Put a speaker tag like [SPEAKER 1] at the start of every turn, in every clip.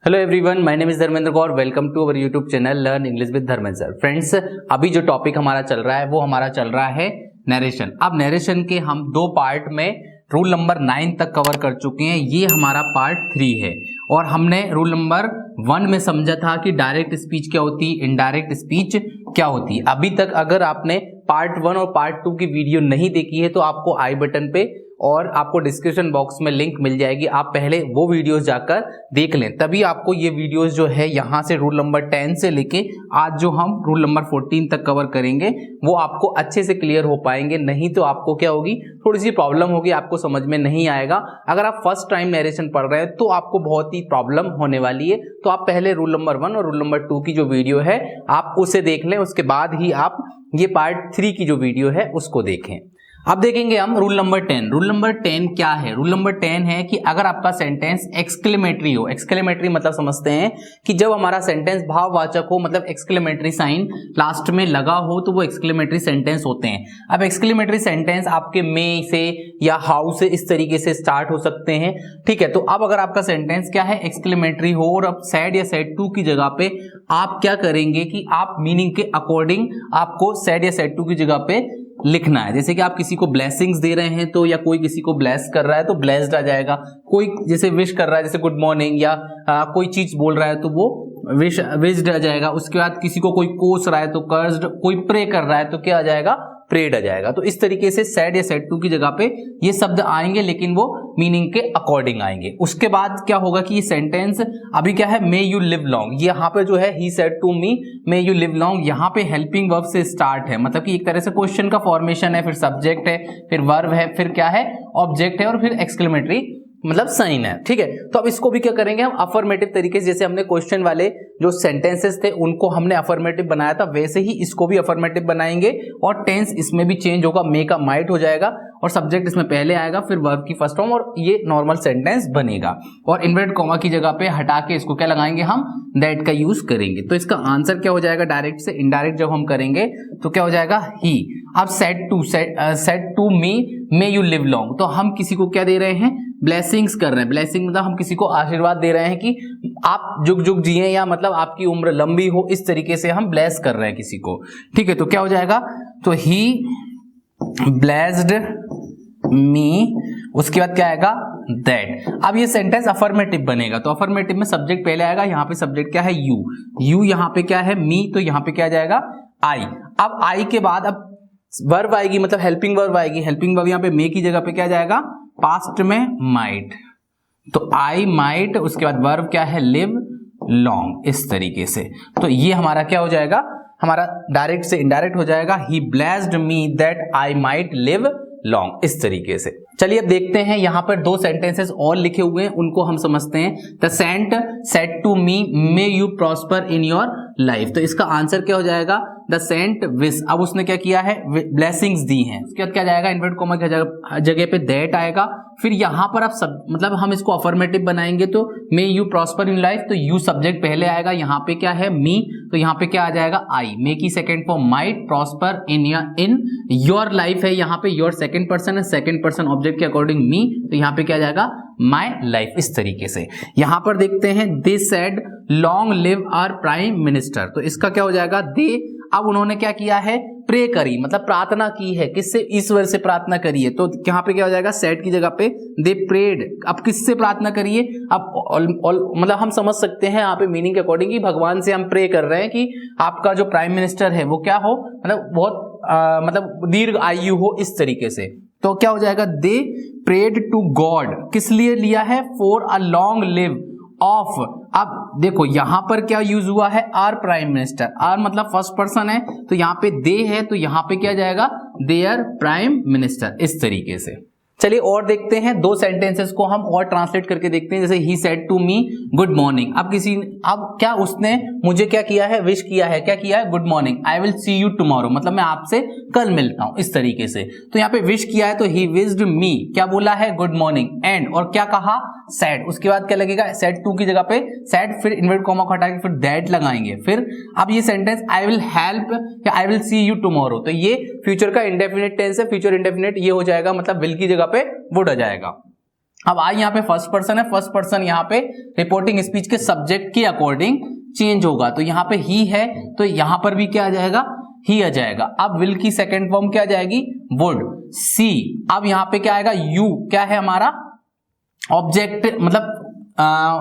[SPEAKER 1] Hello everyone, my name is Dharmendra Gaur. Welcome to our YouTube channel learn English with Dharmendra sir. Friends, अभी जो topic हमारा चल रहा है वो हमारा चल रहा है नरेशन। अब नरेशन के हम दो पार्ट में रूल नंबर 9 तक कवर कर चुके हैं। ये हमारा पार्ट 3 है और हमने रूल नंबर 1 में समझा था कि डायरेक्ट स्पीच क्या होती है, इनडायरेक्ट स्पीच क्या होती है। अभी तक अगर आपने पार्ट 1 और पार्ट 2 की वीडियो नहीं देखी है तो आपको आई बटन पे और आपको डिस्क्रिप्शन बॉक्स में लिंक मिल जाएगी। आप पहले वो वीडियोस जाकर देख लें, तभी आपको ये वीडियोस जो है यहाँ से रूल नंबर 10 से लेके आज जो हम रूल नंबर 14 तक कवर करेंगे वो आपको अच्छे से क्लियर हो पाएंगे। नहीं तो आपको क्या होगी, थोड़ी सी प्रॉब्लम होगी, आपको समझ में नहीं आएगा। अगर आप फर्स्ट टाइम नरेशन पढ़ रहे हैं तो आपको बहुत ही प्रॉब्लम होने वाली है। तो आप पहले रूल नंबर 1 और रूल नंबर 2 की जो वीडियो है आप उसे देख लें, उसके बाद ही आप ये पार्ट 3 की जो वीडियो है उसको देखें। अब देखेंगे हम रूल नंबर 10। रूल नंबर 10 क्या है? रूल नंबर 10 है कि अगर आपका सेंटेंस एक्सक्लेमेटरी हो, एक्सक्लेमेटरी मतलब समझते हैं कि जब हमारा सेंटेंस भाववाचक हो, मतलब एक्सक्लेमेटरी साइन लास्ट में लगा हो तो वो एक्सक्लेमेटरी सेंटेंस होते हैं। अब एक्सक्लेमेटरी सेंटेंस आपके मे से या हाउ से इस तरीके से स्टार्ट हो सकते हैं, ठीक है। तो अब अगर आपका सेंटेंस क्या है, एक्सक्लेमेटरी हो और अब सैड या सैड टू की जगह पे आप क्या करेंगे कि आप मीनिंग के अकॉर्डिंग आपको सैड या सैड टू की जगह पे लिखना है। जैसे कि आप किसी को ब्लेसिंग्स दे रहे हैं तो या कोई किसी को ब्लेस कर रहा है तो ब्लेस्ड आ जाएगा। कोई जैसे विश कर रहा है, जैसे गुड मॉर्निंग या कोई चीज बोल रहा है तो वो विश्ड आ जाएगा। उसके बाद किसी को कोई कोस रहा है तो कर्स्ड, कोई प्रे कर रहा है तो क्या आ जाएगा, प्रेड आ जाएगा। तो इस तरीके से सैड या सैड टू की जगह पे ये शब्द आएंगे, लेकिन वो मीनिंग के अकॉर्डिंग आएंगे। उसके बाद क्या होगा कि ये सेंटेंस अभी क्या है, मे यू लिव लॉन्ग, ये यहाँ पे जो है he said to me may you live long, यहाँ पे हेल्पिंग वर्ब से स्टार्ट है, मतलब कि एक तरह से क्वेश्चन का फॉर्मेशन है, फिर सब्जेक्ट है, फिर वर्ब है, फिर क्या है, ऑब्जेक्ट है और फिर एक्सक्लेमेटरी मतलब साइन है, ठीक है। तो अब इसको भी क्या करेंगे हम अफर्मेटिव तरीके से, जैसे हमने क्वेश्चन वाले जो सेंटेंसेस थे उनको हमने अफर्मेटिव बनाया था, वैसे ही इसको भी अफर्मेटिव बनाएंगे और टेंस इसमें भी चेंज होगा, मे का माइट हो जाएगा और सब्जेक्ट इसमें पहले आएगा, फिर वर्ब की फर्स्ट फॉर्म और ये नॉर्मल सेंटेंस बनेगा। और इन्वर्टेड कॉमा की जगह पे हटा के इसको क्या लगाएंगे, हम दैट का यूज करेंगे। तो इसका आंसर क्या हो जाएगा, डायरेक्ट से इनडायरेक्ट जब हम करेंगे तो क्या हो जाएगा, ही। अब said to me may you live long, तो हम किसी को क्या दे रहे हैं, ब्लेसिंग्स कर रहे हैं। ब्लेसिंग मतलब हम किसी को आशीर्वाद दे रहे हैं कि आप जुग जुग जिए या मतलब आपकी उम्र लंबी हो, इस तरीके से हम ब्लेस कर रहे हैं किसी को, ठीक है। तो क्या हो जाएगा, तो ही ब्लेस्ड मी, उसके बाद क्या आएगा, दैट। अब ये सेंटेंस अफर्मेटिव बनेगा, तो अफर्मेटिव में सब्जेक्ट पहले आएगा, यहाँ पे सब्जेक्ट क्या है, यू। यू यहाँ पे क्या है, मी, तो यहाँ पे क्या आ जाएगा, आई। अब आई के बाद अब वर्ब आएगी, मतलब हेल्पिंग वर्ब आएगी। हेल्पिंग वर्ब यहाँ पे मे की जगह पे क्या जाएगा, पास्ट में माइट, तो आई माइट, उसके बाद वर्ब क्या है, लिव लॉन्ग, इस तरीके से। तो ये हमारा क्या हो जाएगा, हमारा डायरेक्ट से इनडायरेक्ट हो जाएगा, he blessed me that I might live long, इस तरीके से। चलिए अब देखते हैं, यहाँ पर दो सेंटेंसेस और लिखे हुए हैं, उनको हम समझते हैं। The saint said to me may you prosper in your life, तो इसका आंसर क्या हो जाएगा, द सेंट विश। अब उसने क्या किया है, ब्लेसिंग्स दी हैं, उसके बाद क्या जाएगा, इन्वर्टेड कॉमा की जगह पे दैट आएगा। फिर यहाँ पर आप सब मतलब हम इसको अफर्मेटिव बनाएंगे तो मे यू प्रॉस्पर इन लाइफ, तो यू सब्जेक्ट पहले आएगा, यहाँ पे क्या है, मी, तो यहाँ पे क्या आ जाएगा, आई। मे की second form might, prosper in your life है, यहाँ पे योर सेकंड पर्सन है, सेकंड पर्सन ऑब्जेक्ट के अकॉर्डिंग मी, तो यहाँ पे क्या आ जाएगा, माई लाइफ, इस तरीके से। यहां पर देखते हैं, they said long live our prime minister, तो इसका क्या हो जाएगा, दे। अब उन्होंने क्या किया है, प्रे करी, मतलब प्रार्थना की है, किससे, ईश्वर से प्रार्थना करी है। तो यहाँ पे क्या हो जाएगा, सेड की जगह पे दे प्रेड। अब किससे प्रार्थना करिए, अब मतलब हम समझ सकते हैं यहाँ पे मीनिंग के अकॉर्डिंग कि भगवान से हम प्रे कर रहे हैं कि आपका जो प्राइम मिनिस्टर है वो क्या हो, मतलब बहुत मतलब दीर्घ आयु हो, इस तरीके से। तो क्या हो जाएगा, दे प्रेड टू गॉड, किस लिए लिया है, for a long live of. अब देखो यहां पर क्या यूज हुआ है, आर प्राइम मिनिस्टर, आर मतलब फर्स्ट पर्सन है, तो यहां पे दे है, तो यहां पे क्या जाएगा, देयर प्राइम मिनिस्टर, इस तरीके से। चलिए और देखते हैं, दो सेंटेंसेस को हम और ट्रांसलेट करके देखते हैं। जैसे he said to me good morning, अब क्या उसने मुझे क्या किया है, विश किया है, क्या किया है, good morning, I will see you tomorrow, मतलब मैं आपसे कल मिलता हूं, इस तरीके से। तो यहाँ पे विश किया है तो ही विश्ड मी, क्या बोला है, गुड मॉर्निंग, एंड और क्या कहा, सैड। उसके बाद क्या लगेगा, सैड टू की जगह पे सैड, फिर इन्वर्टेड कॉमा को हटा के फिर दैट लगाएंगे। फिर अब ये सेंटेंस आई विल हेल्प या I will see you tomorrow, तो ये फ्यूचर का इंडेफिनिट टेंस है, फ्यूचर इंडेफिनिट ये हो जाएगा, मतलब विल की जगह पे वुड आ जाएगा। अब आई यहाँ पे फर्स्ट पर्सन है, फर्स्ट पर्सन यहाँ पे रिपोर्टिंग स्पीच के सब्जेक्ट के अकॉर्डिंग चेंज होगा, तो यहाँ पे ही है तो यहाँ पर भी क्या आ जाएगा, ही आ जाएगा। अब विल की सेकंड फॉर्म क्या आ जाएगी, वुड। सी, अब यहाँ पे क्या आएगा, यू क्या है हमारा ऑब्जेक्ट, मतलब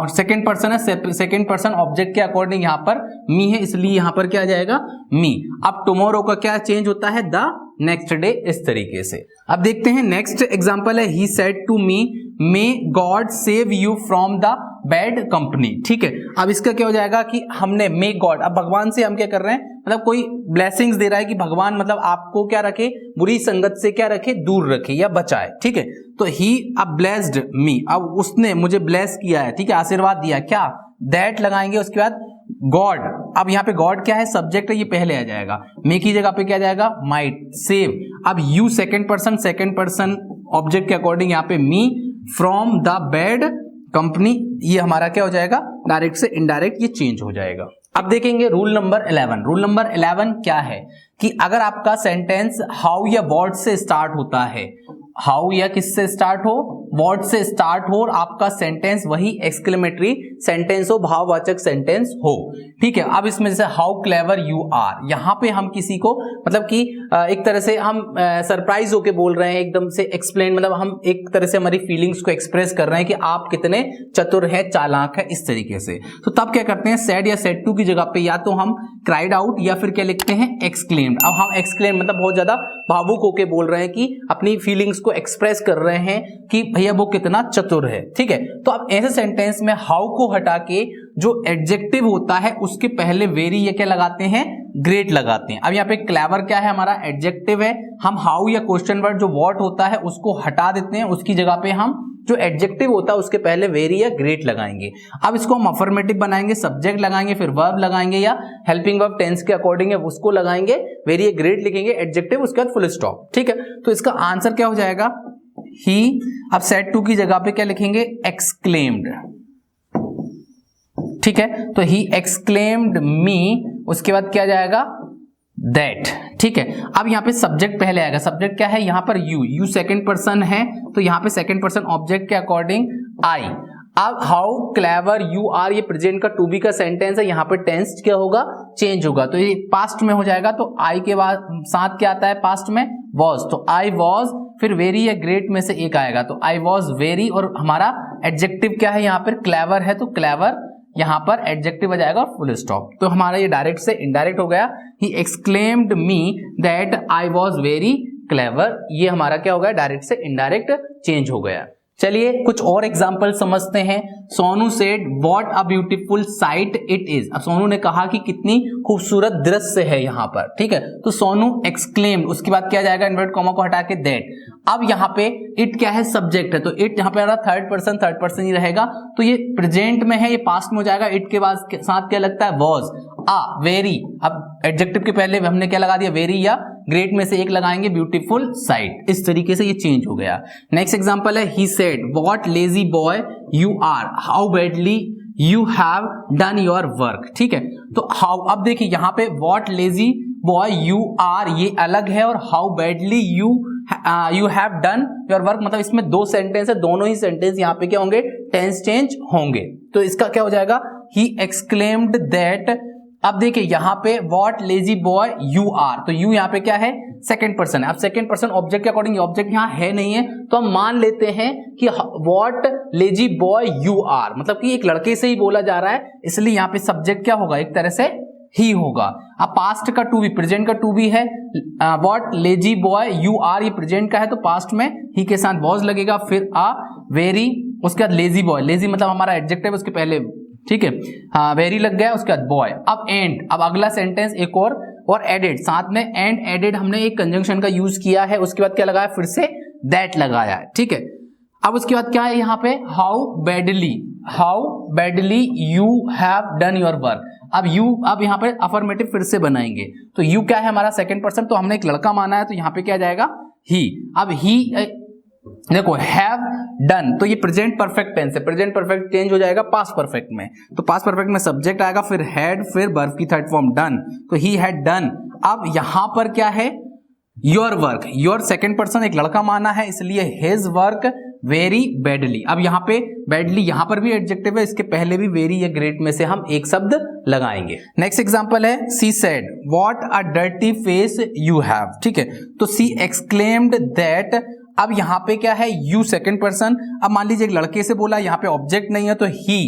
[SPEAKER 1] सेकेंड पर्सन है, सेकेंड पर्सन ऑब्जेक्ट के अकॉर्डिंग यहाँ पर मी है, इसलिए यहाँ पर क्या आ जाएगा, मी। अब टुमारो का क्या चेंज होता है, द नेक्स्ट डे, इस तरीके से। अब देखते हैं नेक्स्ट एग्जांपल है, he said to me may God save you from the bad company. ठीक है, अब इसका क्या हो जाएगा कि हमने मे गॉड, अब भगवान से हम क्या कर रहे हैं, मतलब कोई ब्लेसिंग्स दे रहा है कि भगवान मतलब आपको क्या रखे, बुरी संगत से क्या रखे, दूर रखे या बचाए। ठीक है, तो ही अब ब्लेस्ड मी, अब उसने मुझे ब्लेस किया है, ठीक है, आशीर्वाद दिया, क्या, दैट लगाएंगे, उसके बाद गॉड। अब यहाँ पे गॉड क्या है, सब्जेक्ट है, ये पहले आ जाएगा, मे की जगह पे क्या जाएगा, माइट। सेव, अब यू सेकेंड पर्सन ऑब्जेक्ट के अकॉर्डिंग यहाँ पे मी, फ्रॉम द बैड कंपनी, ये हमारा क्या हो जाएगा, डायरेक्ट से इनडायरेक्ट ये चेंज हो जाएगा। अब देखेंगे रूल नंबर 11। रूल नंबर 11 क्या है कि अगर आपका सेंटेंस हाउ या व्हाट से स्टार्ट होता है, हाउ या किससे स्टार्ट हो, व्हाट से स्टार्ट हो, और आपका सेंटेंस वही एक्सक्लेमेटरी सेंटेंस हो, भाववाचक सेंटेंस हो। ठीक है, अब इसमें जैसे हाउ क्लेवर यू आर, यहां पे हम किसी को मतलब कि एक तरह से हम सरप्राइज होके बोल रहे हैं, एकदम से एक्सप्लेन, मतलब हम एक तरह से हमारी फीलिंग्स को एक्सप्रेस कर रहे हैं कि आप कितने चतुर हैं, चालाक है, इस तरीके से। तो तब क्या करते हैं, सैड या सैड टू की जगह पे या तो हम क्राइड आउट या फिर क्या लिखते हैं, एक्सक्लेम्ड। अब हम एक्सक्लेम मतलब बहुत ज्यादा भावुक होके बोल रहे हैं कि अपनी फीलिंग्स को एक्सप्रेस कर रहे हैं कि भैया वो कितना चतुर है। ठीक है, तो अब ऐसे सेंटेंस में हाउ को हटा के जो एडजेक्टिव होता है उसके पहले वेरी या क्या लगाते हैं, ग्रेट लगाते हैं। अब यहाँ पे क्लेवर क्या है, हमारा एडजेक्टिव है, हम हाउ या क्वेश्चन वर्ड जो व्हाट होता है उसको हटा देते हैं, उसकी जगह पे हम जो एडजेक्टिव होता है उसके पहले वेरी या ग्रेट लगाएंगे। अब इसको हम अफर्मेटिव बनाएंगे, सब्जेक्ट लगाएंगे, फिर वर्ब लगाएंगे या हेल्पिंग वर्ब टेंस के अकॉर्डिंग है उसको लगाएंगे, वेरी या ग्रेट लिखेंगे, एडजेक्टिव, उसके बाद फुल स्टॉप। ठीक है, तो इसका आंसर क्या हो जाएगा, ही। अब सेड टू की जगह पे क्या लिखेंगे, एक्सक्लेम्ड। ठीक है, तो ही एक्सक्लेम्ड मी, उसके बाद क्या जाएगा, दैट। ठीक है, अब यहाँ पे सब्जेक्ट पहले आएगा, सब्जेक्ट क्या है यहाँ पर, यू सेकंड पर्सन है, तो यहाँ पे सेकंड पर्सन ऑब्जेक्ट के अकॉर्डिंग आई। अब हाउ क्लेवर यू आर, ये प्रेजेंट का टू बी का सेंटेंस है, यहाँ पे टेंस क्या होगा, चेंज होगा, तो ये पास्ट में हो जाएगा, तो आई के बाद साथ क्या आता है पास्ट में, वॉज, तो आई वॉज, फिर वेरी या ग्रेट में से एक आएगा, तो आई वॉज वेरी, और हमारा एडजेक्टिव क्या है यहाँ पर, क्लेवर है, तो क्लेवर यहां पर एडजेक्टिव आ जाएगा और फुल स्टॉप। तो हमारा ये डायरेक्ट से इनडायरेक्ट हो गया, he exclaimed me that I was very clever, ये हमारा क्या हो गया, डायरेक्ट से इनडायरेक्ट चेंज हो गया। चलिए कुछ और एग्जाम्पल समझते हैं। Sonu said what a beautiful sight it is. अब सोनू ने कहा कि कितनी खूबसूरत दृश्य है यहाँ पर। ठीक है, तो सोनू एक्सक्लेम्ड, उसके बाद क्या जाएगा, इन्वर्ट कॉमा को हटा के दैट। अब यहाँ पे इट क्या है, सब्जेक्ट है, तो इट यहाँ पे थर्ड पर्सन ही रहेगा, तो ये प्रेजेंट में है, ये पास्ट में हो जाएगा। इट के बाद साथ क्या लगता है, वॉज। वेरी, अब एडजेक्टिव के पहले हमने क्या लगा दिया, वेरी या ग्रेट में से एक लगाएंगे, ब्यूटीफुल साइट। इस तरीके से ये चेंज हो गया। नेक्स्ट एग्जांपल है, he said what lazy boy you are, how badly you have done your work. ठीक है, तो हाउ, अब देखिए यहाँ पे what lazy boy you are ये अलग है, और how badly you have done your work, मतलब इसमें दो सेंटेंस है, दोनों ही सेंटेंस यहाँ पे क्या होंगे, टेंस चेंज होंगे। तो इसका क्या हो जाएगा, ही एक्सक्लेम्ड दैट। अब देखिए यहाँ पे what lazy boy you are, तो यू यहाँ पे क्या है, सेकंड पर्सन है। अब सेकंड पर्सन ऑब्जेक्ट के अकॉर्डिंग ऑब्जेक्ट यहाँ है नहीं है, तो हम मान लेते हैं कि what lazy boy you are, मतलब कि एक लड़के से ही बोला जा रहा है, इसलिए यहाँ पे सब्जेक्ट क्या होगा, एक तरह से ही होगा। अब पास्ट का टू बी, प्रेजेंट का टू बी है, what lazy boy you are ये प्रेजेंट का है, तो पास्ट में ही के साथ वॉज लगेगा, फिर वेरी, उसके बाद लेजी बॉय, लेजी मतलब हमारा एडजेक्टिव उसके पहले, ठीक है, वेरी लग गया, उसके बाद बॉय। अब एंड, अब अगला सेंटेंस एक और एडेड, साथ में एंड एडेड हमने एक कंजंक्शन का यूज किया है, उसके बाद क्या लगाया, फिर से दैट लगाया है। ठीक है, अब उसके बाद क्या है यहाँ पे, how badly you have done your work. अब यहाँ पे अफर्मेटिव फिर से बनाएंगे, तो यू क्या है हमारा सेकंड पर्सन, तो हमने एक लड़का माना है, तो यहाँ पे क्या जाएगा, ही। अब ही देखो हैव डन, तो ये प्रेजेंट परफेक्ट टेंस है, प्रेजेंट परफेक्ट चेंज हो जाएगा पास्ट परफेक्ट में, तो पास्ट परफेक्ट में सब्जेक्ट आएगा, फिर हैड, फिर वर्ब की थर्ड फॉर्म डन, तो ही हैड डन। अब यहां पर क्या है, your work, your second person एक लड़का माना है, इसलिए हिज वर्क वेरी बैडली। अब यहाँ पे बैडली यहाँ पर भी एडजेक्टिव है, इसके पहले भी वेरी या ग्रेट में से हम एक शब्द लगाएंगे। नेक्स्ट एग्जांपल है she said what a dirty face you have. ठीक है, तो सी एक्सक्लेम्ड दैट। अब यहाँ पे क्या है, यू सेकंड पर्सन। अब मान लीजिए एक लड़के से बोला, यहाँ पे ऑब्जेक्ट नहीं है तो ही।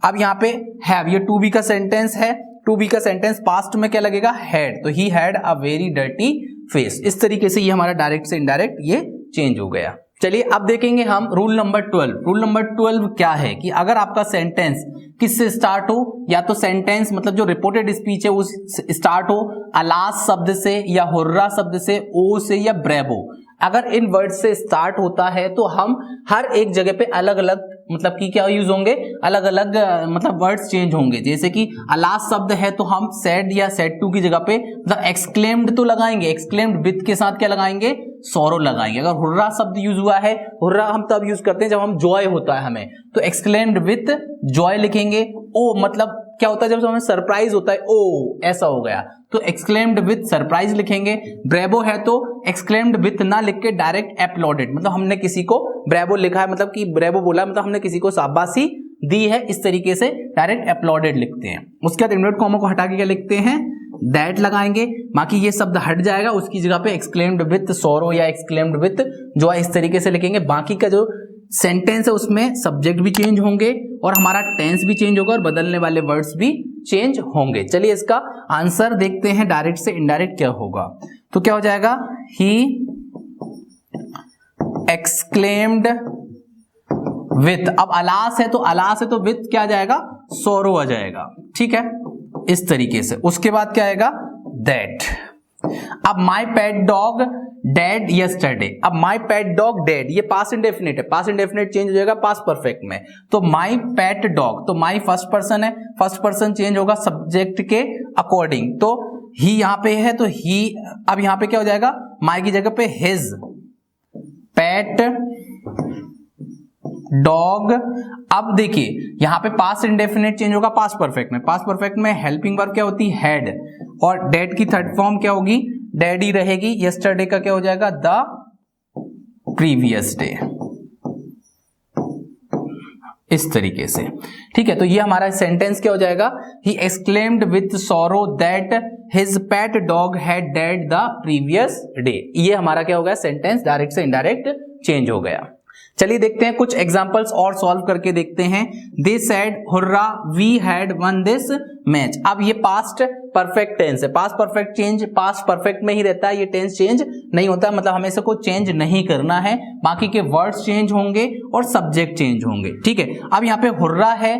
[SPEAKER 1] अब यहाँ पे हैव, ये टू बी का सेंटेंस है, टू बी का सेंटेंस पास्ट में क्या लगेगा, हैड, तो he had a very dirty face. इस तरीके से ये हमारा डायरेक्ट से इनडायरेक्ट ये चेंज हो गया। चलिए अब देखेंगे हम रूल नंबर 12। रूल नंबर 12 क्या है कि अगर आपका सेंटेंस किससे स्टार्ट हो, या तो सेंटेंस मतलब जो रिपोर्टेड स्पीच है वो स्टार्ट हो अलास शब्द से या हुर्रा शब्द से, ओ से या ब्रेवो, अगर इन वर्ड से स्टार्ट होता है तो हम हर एक जगह पे अलग अलग मतलब कि क्या यूज होंगे, अलग अलग मतलब वर्ड्स चेंज होंगे। जैसे कि अलास शब्द है तो हम सैड या सैड टू की जगह पे मतलब एक्सक्लेम्ड तो लगाएंगे, एक्सक्लेम्ड विद के साथ क्या लगाएंगे, सॉरो लगाएंगे। अगर हुर्रा शब्द यूज हुआ है, हुर्रा हम तब यूज करते हैं जब हम जॉय होता है हमें, तो एक्सक्लेम्ड विद जॉय लिखेंगे। ओ मतलब क्या होता है जब हमें सरप्राइज होता है, ओ ऐसा हो गया, तो एक्सक्लेम्ड विद सरप्राइज लिखेंगे। ब्रेवो है तो एक्सक्लेम्ड विद ना लिख के डायरेक्ट अपलोडेड, मतलब हमने किसी को ब्रेवो लिखा है, मतलब कि ब्रेवो बोला मतलब हमने किसी को शाबाशी दी है, इस तरीके से डायरेक्ट अपलोडेड लिखते हैं। उसके बाद इन्वर्ट कॉमा को हटा के क्या लिखते हैं, दैट लगाएंगे। बाकी ये शब्द हट जाएगा, उसकी जगह पे एक्सक्लेम्ड विद सोरो या एक्सक्लेम्ड विद जो इस तरीके से लिखेंगे। बाकी का जो सेंटेंस है उसमें सब्जेक्ट भी चेंज होंगे और हमारा टेंस भी चेंज होगा और बदलने वाले वर्ड्स भी चेंज होंगे। चलिए इसका आंसर देखते हैं डायरेक्ट से इनडायरेक्ट क्या होगा। तो क्या हो जाएगा, ही एक्सक्लेम्ड विथ। अब अलास है तो विथ क्या आ जाएगा, सोरो आ जाएगा। ठीक है, इस तरीके से। उसके बाद क्या आएगा, दैट। अब माई पेट डॉग डेड यस्टरडे। अब माई पेट डॉग डेड, ये पास्ट इंडेफिनिट है, पास्ट इंडेफिनिट चेंज हो जाएगा पास्ट परफेक्ट में। तो माई पेट डॉग, तो माई फर्स्ट पर्सन है, फर्स्ट पर्सन चेंज होगा सब्जेक्ट के अकॉर्डिंग, तो ही यहां पे है तो ही। अब यहां पे क्या हो जाएगा, माई की जगह पे हिज पेट डॉग। अब देखिए यहां पे पास्ट इंडेफिनिट चेंज होगा पास्ट परफेक्ट में। पास्ट परफेक्ट में हेल्पिंग वर्ब क्या होती है, हैड, और डेड की थर्ड फॉर्म क्या होगी, डैडी रहेगी। यस्टरडे का क्या हो जाएगा, द प्रीवियस डे, इस तरीके से। ठीक है, तो ये हमारा सेंटेंस क्या हो जाएगा, he exclaimed with sorrow that his pet dog had dead the previous day. ये हमारा क्या हो गया, सेंटेंस डायरेक्ट से इनडायरेक्ट चेंज हो गया। चलिए देखते हैं कुछ एग्जांपल्स और सॉल्व करके देखते हैं। They said hurrah we had won this match. अब ये पास्ट परफेक्ट टेंस है, past perfect change past perfect में ही रहता है, ये टेंस चेंज नहीं होता, मतलब हमें इसको चेंज नहीं करना है। बाकी के वर्ड्स चेंज होंगे और सब्जेक्ट चेंज होंगे। ठीक है, अब यहाँ पे हुर्रा है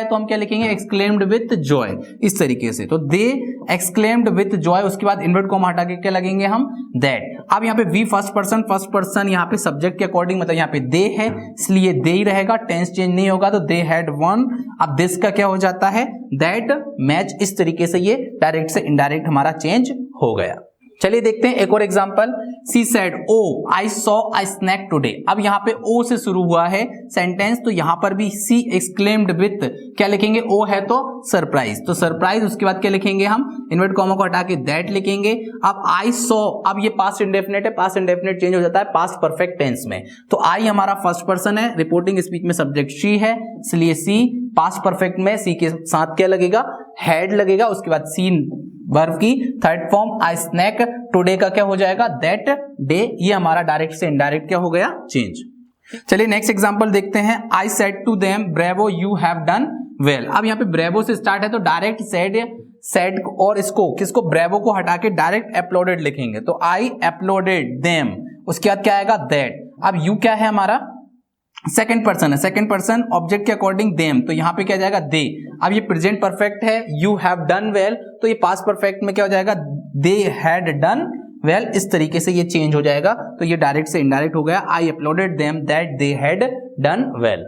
[SPEAKER 1] तो हम क्या लिखेंगे, एक्सक्लेम्ड विथ जॉय, इस तरीके से। तो दे एक्सक्लेम्ड विथ जॉय, उसके बाद इन्वर्ट कॉमा हटा के क्या लगेंगे हम, दैट। अब यहाँ पे वी फर्स्ट पर्सन यहाँ पे सब्जेक्ट के अकॉर्डिंग, मतलब यहाँ पे दे है इसलिए दे ही रहेगा, टेंस चेंज नहीं होगा, तो दे हैड वन। अब दिस का क्या हो जाता है, दैट मैच। इस तरीके से ये डायरेक्ट से इनडायरेक्ट हमारा चेंज हो गया। चलिए देखते हैं एक और example. She said oh I saw a snake today. अब यहाँ पे ओ से शुरू हुआ है सेंटेंस, तो यहाँ पर भी सी एक्सक्लेम्ड विथ क्या लिखेंगे, ओ है तो सरप्राइज, तो सरप्राइज। उसके बाद क्या लिखेंगे हम, इन्वर्ट कॉमा को हटा के दैट लिखेंगे। अब आई सॉ, अब ये पास्ट इंडेफिनिट है, पास्ट इंडेफिनिट चेंज हो जाता है पास्ट परफेक्ट टेंस में। तो आई हमारा फर्स्ट पर्सन है, रिपोर्टिंग स्पीच में सब्जेक्ट शी है, इसलिए सी। पास्ट परफेक्ट में सी के साथ क्या लगेगा, हैड लगेगा। उसके बाद सी वर्ब की third form I snack, today का क्या हो जाएगा, दैट डे। ये हमारा डायरेक्ट से इनडायरेक्ट क्या हो गया, चेंज। चलिए नेक्स्ट एग्जांपल देखते हैं। I said to them bravo you have done well. अब यहाँ पे ब्रेवो से स्टार्ट है तो डायरेक्ट सेड और इसको किसको, ब्रेवो को हटा के डायरेक्ट अपलोडेड लिखेंगे, तो आई अपलोडेड देम। उसके बाद क्या आएगा, दैट। अब यू क्या है हमारा, सेकंड पर्सन है, सेकंड पर्सन ऑब्जेक्ट के अकॉर्डिंग देम, तो यहां पे क्या जाएगा, दे। अब ये प्रेजेंट परफेक्ट है, यू हैव डन वेल, तो ये पास्ट परफेक्ट में क्या हो जाएगा, दे हैड डन वेल। इस तरीके से ये चेंज हो जाएगा, तो ये डायरेक्ट से इनडायरेक्ट हो गया, I applauded them that they had done well.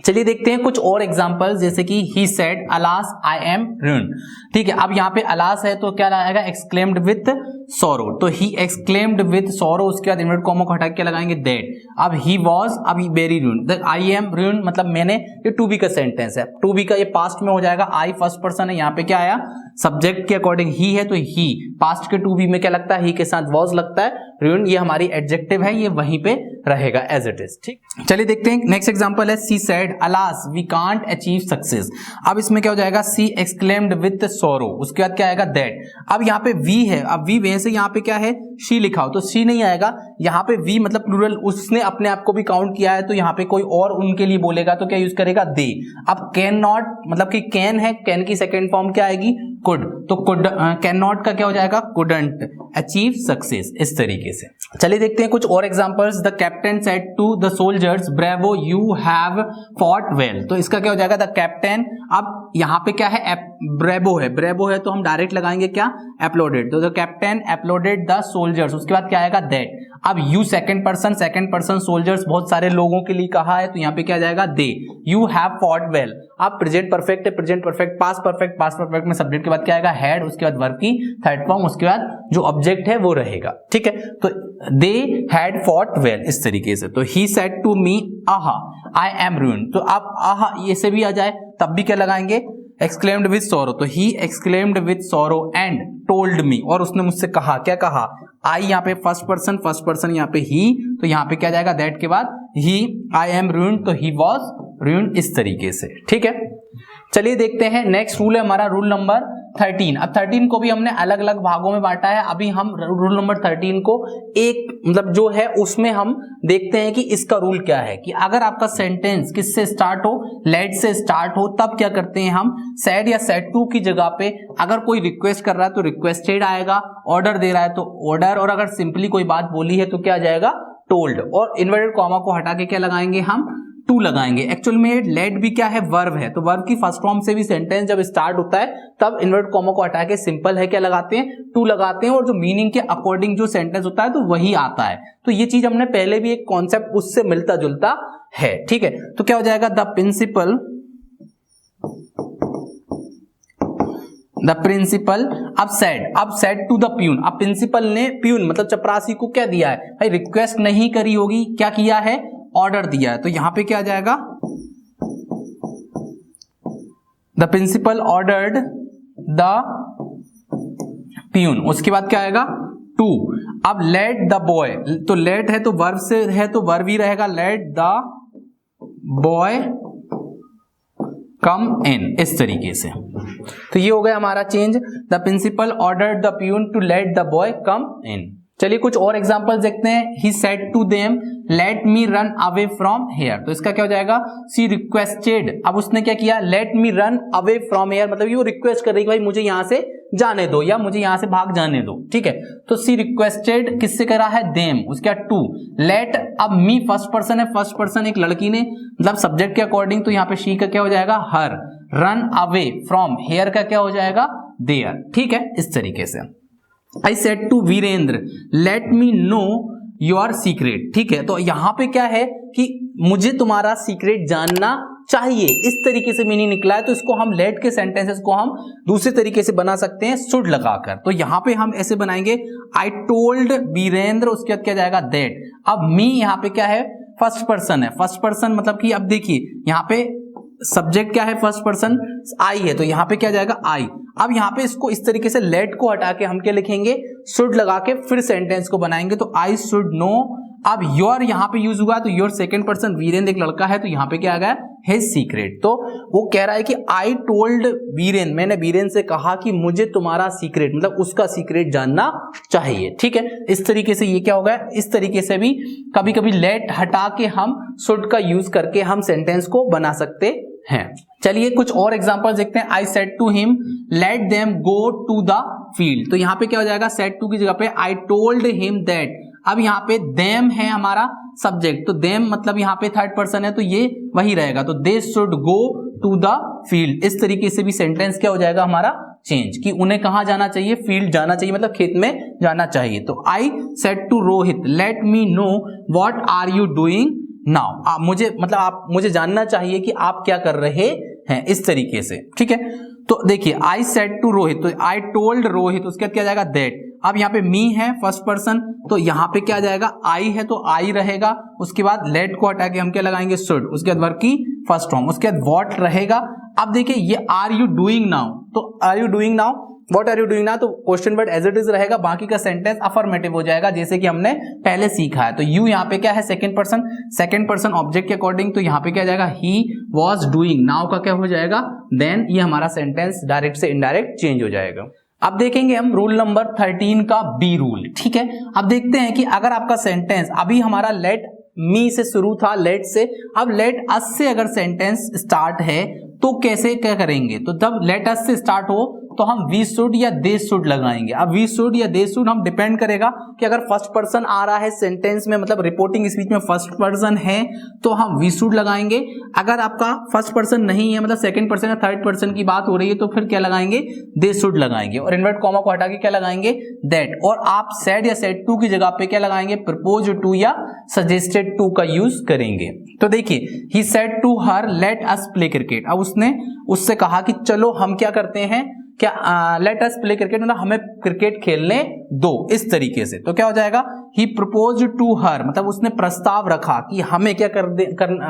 [SPEAKER 1] चलिए देखते हैं कुछ और एग्जांपल्स, जैसे कि he said alas I am ruined. ठीक है, अब यहाँ पे अलास है तो क्या आएगा, एक्सक्लेम्ड विथ sorrow, तो he exclaimed with sorrow, उसके बाद इन्वर्ट कॉमा को हटा के लगाएंगे that. अब he was, अब very ruined, I am ruined मतलब मैंने, ये to be का सेंटेंस है, to be का ये पास्ट में हो जाएगा, I फर्स्ट पर्सन है, यहाँ पे क्या आया, सब्जेक्ट के अकॉर्डिंग ही है तो ही, पास्ट के to be में क्या लगता है, ही के साथ was लगता है, ruined ये हमारी एडजेक्टिव है, ये वहीं पे रहेगा एज इट इज। ठीक, चलिए देखते हैं नेक्स्ट एग्जांपल है, she said alas we can't achieve success. अब इसमें क्या हो जाएगा, सी एक्सक्लेम्ड विद सोरो, उसके बाद क्या आएगा दैट। अब यहाँ पे वी है, अब वी वैसे यहाँ पे क्या है, शी लिखा हो तो सी नहीं आएगा, यहाँ पे वी मतलब प्लूरल, उसने अपने आप को भी काउंट किया है तो यहाँ पे कोई और उनके लिए बोलेगा तो क्या यूज करेगा, दे। अब कैन नॉट मतलब कि कैन है, कैन की सेकेंड फॉर्म क्या आएगी, कुड, तो कुड, कैन नॉट का क्या हो जाएगा, कुडंट अचीव सक्सेस, इस तरीके से। चलिए देखते हैं कुछ और examples. The captain said to the soldiers bravo you have fought well, तो इसका क्या हो जाएगा, द कैप्टन, अब यहाँ पे क्या है, ब्रेवो है, ब्रेवो है तो हम डायरेक्ट लगाएंगे क्या, अपलोडेड, तो the captain uploaded the soldiers, उसके बाद क्या आएगा दैट। अब यू सेकंड पर्सन सोल्जर्स बहुत सारे लोगों के लिए कहा है तो यहाँ पे क्या जाएगा, दे। यू हैव फॉट वेल, अब प्रेजेंट परफेक्ट है, प्रेजेंट परफेक्ट, पास्ट परफेक्ट में सब्जेक्ट के बाद क्या आएगा, हैड, उसके बाद वर्ब की थर्ड फॉर्म, उसके बाद जो ऑब्जेक्ट है वो रहेगा। ठीक है, तो दे हैड फॉट वेल इस तरीके से। तो ही सेड टू मी आहा आई एम रूइंड, तो अब आहा ये से भी आ जाए तब भी क्या लगाएंगे, एक्सक्लेम्ड विद सोरो, तो he exclaimed with sorrow and told me, और उसने मुझसे कहा, क्या कहा, आई यहाँ पे फर्स्ट पर्सन यहाँ पे ही, तो यहाँ पे क्या जाएगा, दैट के बाद ही, आई एम रूइंड तो ही वॉज रूइंड, इस तरीके से। ठीक है, चलिए देखते हैं नेक्स्ट रूल है हमारा रूल नंबर 13। अब 13 को भी हमने अलग अलग भागों में बांटा है, अभी हम रूल नंबर 13 को एक मतलब जो है उसमें हम देखते हैं कि इसका रूल क्या है, कि अगर आपका सेंटेंस किससे स्टार्ट हो, लेट से स्टार्ट हो, तब क्या करते हैं हम, सेड या सेड टू की जगह पे अगर कोई रिक्वेस्ट कर रहा है तो रिक्वेस्टेड आएगा, ऑर्डर दे रहा है तो ऑर्डर, और अगर सिंपली कोई बात बोली है तो क्या आ जाएगा, टोल्ड, और इन्वर्टेड कॉमा को हटा के क्या लगाएंगे हम, टू लगाएंगे। एक्चुअल में लेट भी क्या है, वर्ब है, तो वर्ब की फर्स्ट फॉर्म से भी सेंटेंस जब स्टार्ट होता है तब इन्वर्ट कॉमा को हटा के सिंपल है क्या लगाते हैं, टू लगाते हैं, और जो मीनिंग के अकॉर्डिंग जो सेंटेंस होता है तो वही आता है। तो ये चीज हमने पहले भी एक कॉन्सेप्ट उससे मिलता जुलता है। ठीक है, तो क्या हो जाएगा, द प्रिंसिपल अब सेड टू द प्यून, अब प्रिंसिपल ने प्यून मतलब चपरासी को क्या दिया है भाई, रिक्वेस्ट नहीं करी होगी, क्या किया है, ऑर्डर दिया है, तो यहां पे क्या आ जाएगा, the principal ordered the peon, उसके बाद क्या आएगा, टू। अब लेट द बॉय, तो लेट है तो वर्ब से है तो वर्ब ही रहेगा, let the boy come in, इस तरीके से। तो ये हो गया हमारा change, the principal ordered the peon to let the boy come in. चलिए कुछ और एग्जांपल्स देखते हैं। He said to them let me run away from hair, तो इसका क्या हो जाएगा, सी रिक्वेस्टेड, अब उसने क्या किया, late me run away from hair, मतलब ये वो रिक्वेस्ट कर रही है भाई मुझे यहां से जाने दो या मुझे यहां से भाग जाने दो। ठीक है, तो सी रिक्वेस्टेड किससे करा है, देम, उसके बाद टू। लेट, अब मी फर्स्ट पर्सन है, फर्स्ट पर्सन एक लड़की ने मतलब सब्जेक्ट के अकॉर्डिंग, तो यहाँ पे शी का क्या हो जाएगा, हर। रन अवे फ्रॉम हेयर का क्या हो जाएगा, देयर। ठीक है, इस तरीके से। I said to Virendra let me know your secret, ठीक है, तो यहां पे क्या है कि मुझे तुम्हारा सीक्रेट जानना चाहिए, इस तरीके से मीनिंग निकला है, तो इसको हम लेट के सेंटेंसेस को हम दूसरे तरीके से बना सकते हैं, शुड लगाकर। तो यहां पे हम ऐसे बनाएंगे, आई टोल्ड वीरेंद्र, उसके बाद क्या जाएगा, दैट। अब मी यहां पे क्या है, फर्स्ट पर्सन है, फर्स्ट पर्सन मतलब कि अब देखिए यहां पे सब्जेक्ट क्या है, फर्स्ट पर्सन आई है, तो यहां पे क्या जाएगा, आई। अब यहां पे इसको इस तरीके से लेट को हटा के हम क्या लिखेंगे, शुड लगा के फिर सेंटेंस को बनाएंगे, तो आई शुड नो। अब योर यहां पे यूज हुआ, तो योर सेकंड पर्सन वीरेंद्र एक लड़का है, तो यहां पे क्या आ गया, हिज सीक्रेट। तो वो कह रहा है कि आई टोल्ड वीरेंद्र, मैंने वीरेंद्र से कहा कि मुझे तुम्हारा सीक्रेट मतलब उसका सीक्रेट जानना चाहिए। ठीक है, इस तरीके से ये क्या हो गया, इस तरीके से भी कभी कभी लेट हटा के हम शुड का यूज करके हम सेंटेंस को बना सकते हैं। चलिए कुछ और एग्जांपल देखते हैं। I said to him let them go to the field, तो यहां पे क्या हो जाएगा, सेड टू की जगह पे आई टोल्ड हिम दैट। अब यहाँ पे देम है हमारा सब्जेक्ट, तो देम मतलब यहाँ पे थर्ड पर्सन है, तो ये वही रहेगा, तो they should go to the field. इस तरीके से भी सेंटेंस क्या हो जाएगा हमारा, चेंज, कि उन्हें कहां जाना चाहिए, फील्ड जाना चाहिए, मतलब खेत में जाना चाहिए। तो I said to Rohit let me know what are you doing now, मुझे मतलब आप मुझे जानना चाहिए कि आप क्या कर रहे हैं, इस तरीके से। ठीक है, तो देखिए आई सेड टू रोहित, तो आई टोल्ड रोहित, उसके बाद क्या जाएगा, दैट। अब यहाँ पे मी है फर्स्ट पर्सन, तो यहाँ पे क्या जाएगा, आई है तो आई रहेगा। उसके बाद लेट को हटा के हम क्या लगाएंगे, शुड। उसके बाद वर्क की फर्स्ट फॉर्म, उसके बाद व्हाट रहेगा। अब देखिए ये आर यू डूइंग नाउ, तो are you doing now, what are you doing now, तो question word as it is रहेगा, बाकी का सेंटेंस अफर्मेटिव हो जाएगा जैसे कि हमने पहले सीखा है। तो यू यहाँ पे क्या है, सेकंड पर्सन ऑब्जेक्ट के अकॉर्डिंग, तो यहाँ पे क्या जाएगा, ही वॉज डूइंग, नाउ का क्या हो जाएगा, देन। ये हमारा सेंटेंस डायरेक्ट से इनडायरेक्ट चेंज हो जाएगा। अब देखेंगे हम रूल नंबर 13 का बी रूल, ठीक है। अब देखते हैं कि अगर आपका सेंटेंस, अभी हमारा लेट मी से शुरू था, लेट से, अब लेट अस से अगर सेंटेंस स्टार्ट है तो कैसे क्या करेंगे, तो जब लेट अस से स्टार्ट हो तो हम वी शुड या दे शुड लगाएंगे। अब वी शुड या दे शुड हम डिपेंड करेगा कि अगर फर्स्ट पर्सन आ रहा है सेंटेंस में, मतलब रिपोर्टिंग स्पीच में फर्स्ट पर्सन है तो हम वी शुड लगाएंगे। अगर आपका फर्स्ट पर्सन नहीं है, मतलब सेकंड पर्सन या थर्ड पर्सन की बात हो रही है, तो फिर क्या लगाएंगे, दे शुड लगाएंगे, और इन्वर्ट कॉमा को हटा के क्या लगाएंगे, दैट। और आप सेड या सेड टू की जगह पे क्या लगाएंगे, प्रपोज टू या सजेस्टेड टू का यूज करेंगे। तो देखिए, he said to her let us play cricket. अब उसने उससे कहा कि चलो हम क्या करते हैं, क्या लेट अस प्ले क्रिकेट, मतलब हमें क्रिकेट खेलने दो, इस तरीके से। तो क्या हो जाएगा, ही प्रपोज टू हर, मतलब उसने प्रस्ताव रखा कि हमें क्या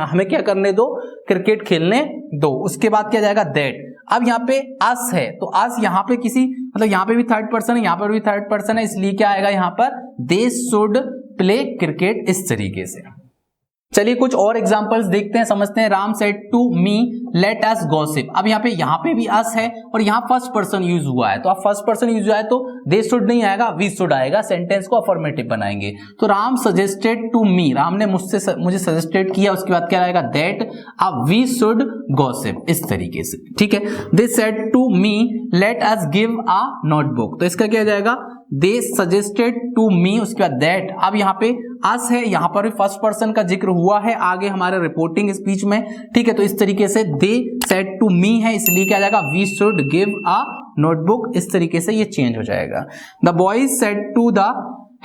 [SPEAKER 1] हमें क्या करने दो, क्रिकेट खेलने दो। उसके बाद क्या जाएगा, दैट। अब यहाँ पे अस है, तो अस यहाँ पे किसी, मतलब यहाँ पे भी थर्ड पर्सन है, यहाँ पर भी थर्ड पर्सन है, इसलिए क्या आएगा यहाँ पर, दे शुड प्ले क्रिकेट, इस तरीके से। चलिए कुछ और एग्जांपल्स देखते हैं, समझते हैं। Ram said to me let us gossip. अब यहाँ पे भी अस है और यहाँ फर्स्ट पर्सन यूज हुआ है, तो अब फर्स्ट पर्सन यूज हुआ है तो दे शुड नहीं आएगा, वी शुड आएगा, सेंटेंस को अफर्मेटिव बनाएंगे। तो Ram suggested to me, Ram ने मुझे सजेस्टेड किया, उसके बाद क्या आएगा, दैट। अब वी शुड गॉसिप, इस तरीके से, ठीक है। They said to me let us give a notebook, तो इसका क्या हो जाएगा, दे सजेस्टेड टू मी, उसके बाद दैट। अब यहाँ पे अस है, यहाँ पर भी फर्स्ट पर्सन का जिक्र हुआ है आगे हमारे रिपोर्टिंग स्पीच में, ठीक है। तो इस तरीके से दे सेड टू मी है, इसलिए क्या आ जाएगा, we should give a notebook, इस तरीके से ये चेंज हो जाएगा। The boys said to the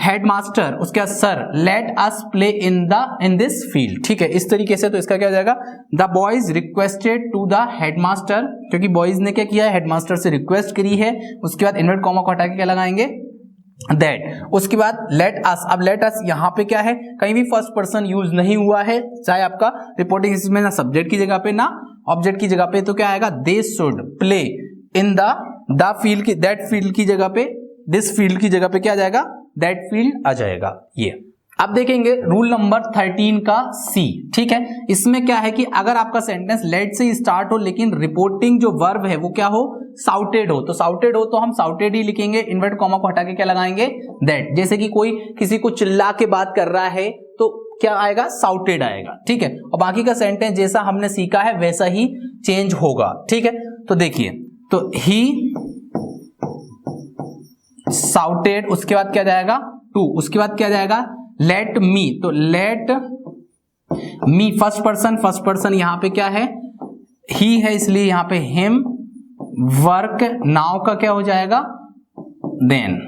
[SPEAKER 1] headmaster, उसके बाद sir let us play in this field, ठीक है, इस तरीके से। तो इसका क्या हो जाएगा, the boys requested to the headmaster, क्योंकि बॉयज ने क्या किया है, हेडमास्टर से रिक्वेस्ट करी है। उसके बाद इन्वर्ट कॉमा को हटा के क्या लगाएंगे, दैट। उसके बाद लेट अस। अब लेट अस यहाँ पे क्या है, कहीं भी फर्स्ट पर्सन यूज नहीं हुआ है, चाहे आपका रिपोर्टिंग में ना सब्जेक्ट की जगह पे ना ऑब्जेक्ट की जगह पे, तो क्या आएगा, they should play in the field की, दैट फील्ड की जगह पे, दिस फील्ड की जगह पे क्या आ जाएगा, दैट फील्ड आ जाएगा। ये अब देखेंगे रूल नंबर 13 का सी, ठीक है। इसमें क्या है कि अगर आपका सेंटेंस लेट से स्टार्ट हो लेकिन रिपोर्टिंग जो वर्ब है वो क्या हो, साउटेड हो, तो साउटेड हो तो हम साउटेड ही लिखेंगे, इन्वर्ट कॉमा को हटा के क्या लगाएंगे, दैट। जैसे कि कोई किसी को चिल्ला के बात कर रहा है तो क्या आएगा, साउटेड आएगा, ठीक है। और बाकी का सेंटेंस जैसा हमने सीखा है वैसा ही चेंज होगा, ठीक है। तो देखिए, तो ही साउटेड, उसके बाद क्या जाएगा, टू, उसके बाद क्या जाएगा, लेट मी, तो लेट मी फर्स्ट पर्सन यहां पे क्या है, ही है, इसलिए यहां पे हिम। वर्क नाउ का क्या हो जाएगा, देन,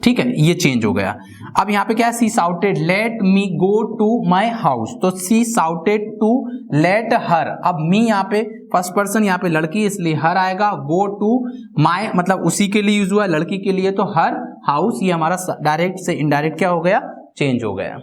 [SPEAKER 1] ठीक है, ये चेंज हो गया। अब यहां पे क्या है, she shouted let me go to my house, तो she shouted to let her. अब मी यहाँ पे फर्स्ट पर्सन, यहाँ पे लड़की, इसलिए हर आएगा। गो टू माई, मतलब उसी के लिए यूज हुआ है, लड़की के लिए, तो हर हाउस, ये हमारा डायरेक्ट से इनडायरेक्ट क्या हो गया, चेंज हो गया।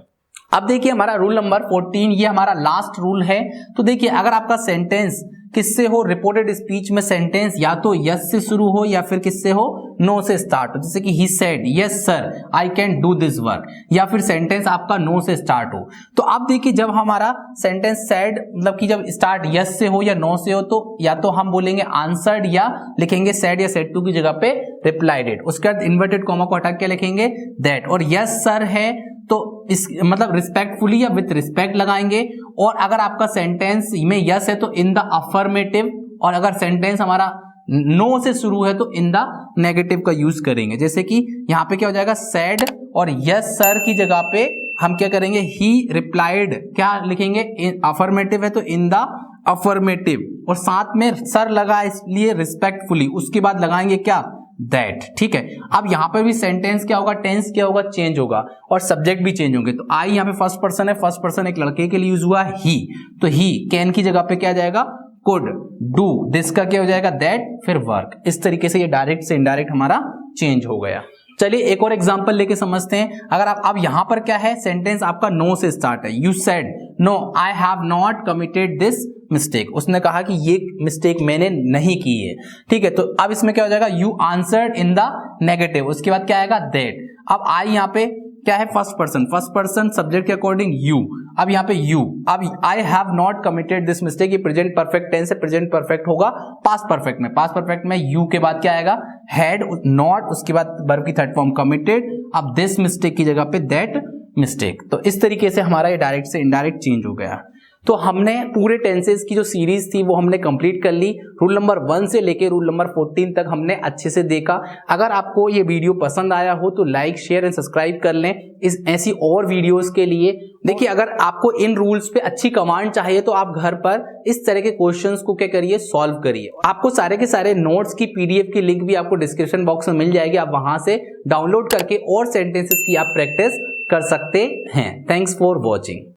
[SPEAKER 1] अब देखिए हमारा रूल नंबर 14, ये हमारा लास्ट रूल है। तो देखिए, अगर आपका सेंटेंस किससे हो, रिपोर्टेड स्पीच में सेंटेंस या तो यस से शुरू हो या फिर किससे हो, नो से स्टार्ट हो, जैसे कि he said yes sir I can do this work, या फिर सेंटेंस आपका नो से स्टार्ट हो। तो अब देखिए, जब हमारा सेंटेंस सेड, मतलब कि जब स्टार्ट यस से हो या नो से हो, तो या तो हम बोलेंगे आंसर्ड या लिखेंगे सेड या सेड टू की जगह पे रिप्लाइड। उसके बाद इन्वर्टेड कॉमा को हटा के लिखेंगे दैट। और यस सर है तो इस मतलब रिस्पेक्टफुली या विथ रिस्पेक्ट लगाएंगे। और अगर आपका सेंटेंस में यस है तो इन द अफर्मेटिव, और अगर सेंटेंस हमारा नो से शुरू है तो इन द नेगेटिव का यूज करेंगे। जैसे कि यहाँ पे क्या हो जाएगा, सैड, और यस सर की जगह पे हम क्या करेंगे, ही रिप्लाइड, क्या लिखेंगे, अफर्मेटिव है तो इन द अफर्मेटिव, और साथ में सर लगा इसलिए रिस्पेक्टफुली, उसके बाद लगाएंगे क्या, दैट, ठीक है। अब यहां पर भी सेंटेंस क्या होगा, टेंस क्या होगा, चेंज होगा, और सब्जेक्ट भी चेंज होंगे। तो आई यहाँ पे फर्स्ट पर्सन है, फर्स्ट पर्सन एक लड़के के लिए यूज हुआ ही, तो ही कैन की जगह पे क्या जाएगा, कुड, डू, दिस का क्या हो जाएगा, दैट, फिर वर्क। इस तरीके से ये डायरेक्ट से इनडायरेक्ट हमारा चेंज हो गया। चलिए एक और एग्जांपल लेके समझते हैं। अगर आप अब यहां पर क्या है, सेंटेंस आपका नो से स्टार्ट है। You said no I have not committed this mistake, उसने कहा कि ये मिस्टेक मैंने नहीं की है, ठीक है। तो अब इसमें क्या हो जाएगा, you answered in the negative, उसके बाद क्या आएगा दैट। अब आई यहाँ पे क्या है, फर्स्ट पर्सन सब्जेक्ट के अकॉर्डिंग यू, अब यहाँ पे यू, अब आई have not committed this mistake, ये प्रेजेंट परफेक्ट टेंस है, प्रेजेंट परफेक्ट होगा पास्ट परफेक्ट में। पास्ट परफेक्ट में यू के बाद क्या आएगा, हैड, नॉट, उसके बाद वर्ब की थर्ड फॉर्म कमिटेड, अब दिस मिस्टेक की जगह पे दैट मिस्टेक। तो इस तरीके से हमारा ये डायरेक्ट से इनडायरेक्ट चेंज हो गया। तो हमने पूरे टेंसेस की जो सीरीज थी वो हमने कंप्लीट कर ली। रूल नंबर 1 से लेके रूल नंबर 14 तक हमने अच्छे से देखा। अगर आपको ये वीडियो पसंद आया हो तो लाइक, शेयर एंड सब्सक्राइब कर लें इस ऐसी और वीडियोस के लिए। देखिए, अगर आपको इन रूल्स पे अच्छी कमांड चाहिए तो आप घर पर इस तरह के क्वेश्चंस को क्या करिए, सॉल्व करिए। आपको सारे के सारे नोट्स की पीडीएफ की लिंक भी आपको डिस्क्रिप्शन बॉक्स में मिल जाएगी, आप वहां से डाउनलोड करके और सेंटेंसेस की आप प्रैक्टिस कर सकते हैं। Thanks for watching.